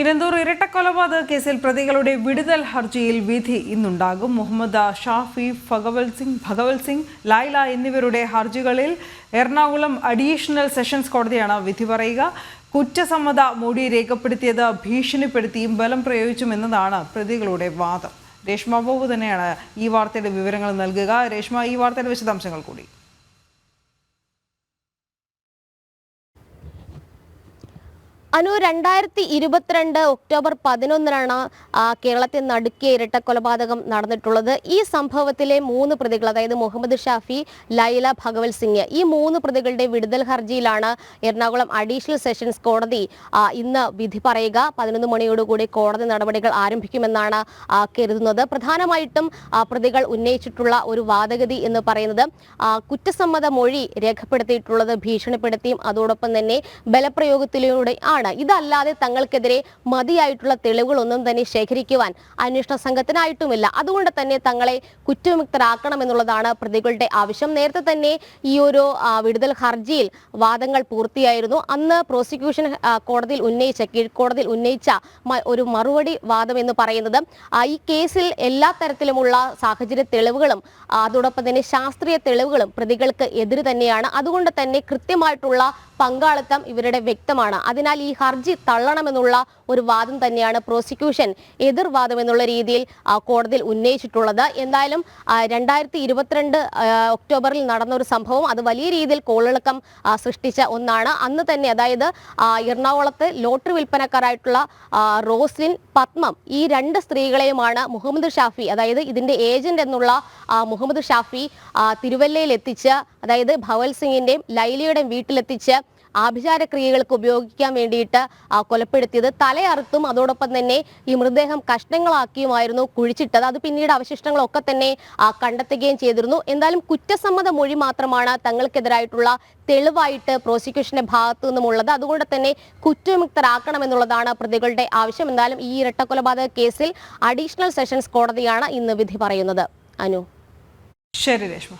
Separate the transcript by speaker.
Speaker 1: ഇരന്തൂർ ഇരട്ടക്കൊലപാതക കേസിൽ പ്രതികളുടെ വിടുതൽ ഹർജിയിൽ വിധി ഇന്നുണ്ടാകും. മുഹമ്മദ് ഷാഫി, ഭഗവൽ സിംഗ്, ലൈല എന്നിവരുടെ ഹർജികളിൽ എറണാകുളം അഡീഷണൽ സെഷൻസ് കോടതിയാണ് വിധി പറയുക. കുറ്റസമ്മത മൊഴി രേഖപ്പെടുത്തിയത് ഭീഷണിപ്പെടുത്തിയും ബലം പ്രയോഗിച്ചുമെന്നതാണ് പ്രതികളുടെ വാദം. രേഷ്മ ബാബു തന്നെയാണ് ഈ വാർത്തയുടെ വിവരങ്ങൾ നൽകുക. രേഷ്മ, ഈ വാർത്തയുടെ വിശദാംശങ്ങൾ കൂടി.
Speaker 2: അനു, 2022 ഒക്ടോബർ 11 കേരളത്തിൽ നടുക്കിയ ഇരട്ടക്കൊലപാതകം നടന്നിട്ടുള്ളത്. ഈ സംഭവത്തിലെ 3 പ്രതികൾ, അതായത് മുഹമ്മദ് ഷാഫി, ലൈല, ഭഗവൽ സിംഗ്, ഈ 3 പ്രതികളുടെ വിടുതൽ ഹർജിയിലാണ് എറണാകുളം അഡീഷണൽ സെഷൻസ് കോടതി ഇന്ന് വിധി പറയുക. 11 മണിയോടുകൂടി കോടതി നടപടികൾ ആരംഭിക്കുമെന്നാണ് കരുതുന്നത്. പ്രധാനമായിട്ടും പ്രതികൾ ഉന്നയിച്ചിട്ടുള്ള ഒരു വാദഗതി എന്ന് പറയുന്നത് കുറ്റസമ്മത മൊഴി രേഖപ്പെടുത്തിയിട്ടുള്ളത് ഭീഷണിപ്പെടുത്തിയും അതോടൊപ്പം തന്നെ ബലപ്രയോഗത്തിലൂടെ ആണ്. ഇതല്ലാതെ തങ്ങൾക്കെതിരെ മതിയായിട്ടുള്ള തെളിവുകളൊന്നും തന്നെ ശേഖരിക്കുവാൻ അന്വേഷണ സംഘത്തിനായിട്ടുമില്ല. അതുകൊണ്ട് തന്നെ തങ്ങളെ കുറ്റവിമുക്തരാക്കണമെന്നുള്ളതാണ് പ്രതികളുടെ ആവശ്യം. നേരത്തെ തന്നെ ഈ ഒരു വിടുതൽ ഹർജിയിൽ വാദങ്ങൾ പൂർത്തിയായിരുന്നു. അന്ന് പ്രോസിക്യൂഷൻ കീഴ്ക്കോടതിയിൽ ഉന്നയിച്ച ഒരു മറുപടി വാദം എന്ന് പറയുന്നത് ഈ കേസിൽ എല്ലാ തരത്തിലുമുള്ള സാഹചര്യ തെളിവുകളും അതോടൊപ്പം തന്നെ ശാസ്ത്രീയ തെളിവുകളും പ്രതികൾക്ക് എതിര് തന്നെയാണ്. അതുകൊണ്ട് തന്നെ കൃത്യമായിട്ടുള്ള പങ്കാളിത്തം ഇവരുടെ വ്യക്തമാണ്. അതിനാൽ ഈ ഹർജി തള്ളണമെന്നുള്ള ഒരു വാദം തന്നെയാണ് പ്രോസിക്യൂഷൻ എതിർവാദം എന്നുള്ള രീതിയിൽ കോടതിയിൽ ഉന്നയിച്ചിട്ടുള്ളത്. എന്തായാലും 2022 ഒക്ടോബറിൽ നടന്ന ഒരു സംഭവം, അത് വലിയ രീതിയിൽ കോളിളക്കം സൃഷ്ടിച്ച ഒന്നാണ്. അന്ന് തന്നെ, അതായത് എറണാകുളത്ത് ലോട്ടറി വിൽപ്പനക്കാരായിട്ടുള്ള റോസ്ലിൻ, പത്മം, ഈ 2 സ്ത്രീകളെയുമാണ് മുഹമ്മദ് ഷാഫി, അതായത് ഇതിന്റെ ഏജന്റ് എന്നുള്ള മുഹമ്മദ് ഷാഫി തിരുവല്ലയിൽ എത്തിച്ച്, അതായത് ഭഗവൽ സിംഗിന്റെയും ലൈലയുടെയും വീട്ടിലെത്തിച്ച് ആഭിചാര ക്രിയകൾക്ക് ഉപയോഗിക്കാൻ വേണ്ടിയിട്ട് കൊലപ്പെടുത്തിയത്. തലയറുത്തും അതോടൊപ്പം തന്നെ ഈ മൃതദേഹം കഷ്ണങ്ങളാക്കിയുമായിരുന്നു കുഴിച്ചിട്ടത്. അത് പിന്നീട് അവശിഷ്ടങ്ങളൊക്കെ തന്നെ കണ്ടെത്തുകയും ചെയ്തിരുന്നു. എന്തായാലും കുറ്റസമ്മത മൊഴി മാത്രമാണ് തങ്ങൾക്കെതിരായിട്ടുള്ള തെളിവായിട്ട് പ്രോസിക്യൂഷന്റെ ഭാഗത്തു നിന്നുമുള്ളത്. അതുകൊണ്ട് തന്നെ കുറ്റവിമുക്തരാക്കണമെന്നുള്ളതാണ് പ്രതികളുടെ ആവശ്യം. എന്തായാലും ഈ ഇരട്ടക്കൊലപാതക കേസിൽ അഡീഷണൽ സെഷൻസ് കോടതിയാണ് ഇന്ന് വിധി പറയുന്നത്. അനു.
Speaker 1: ശരി രേഷ്മ.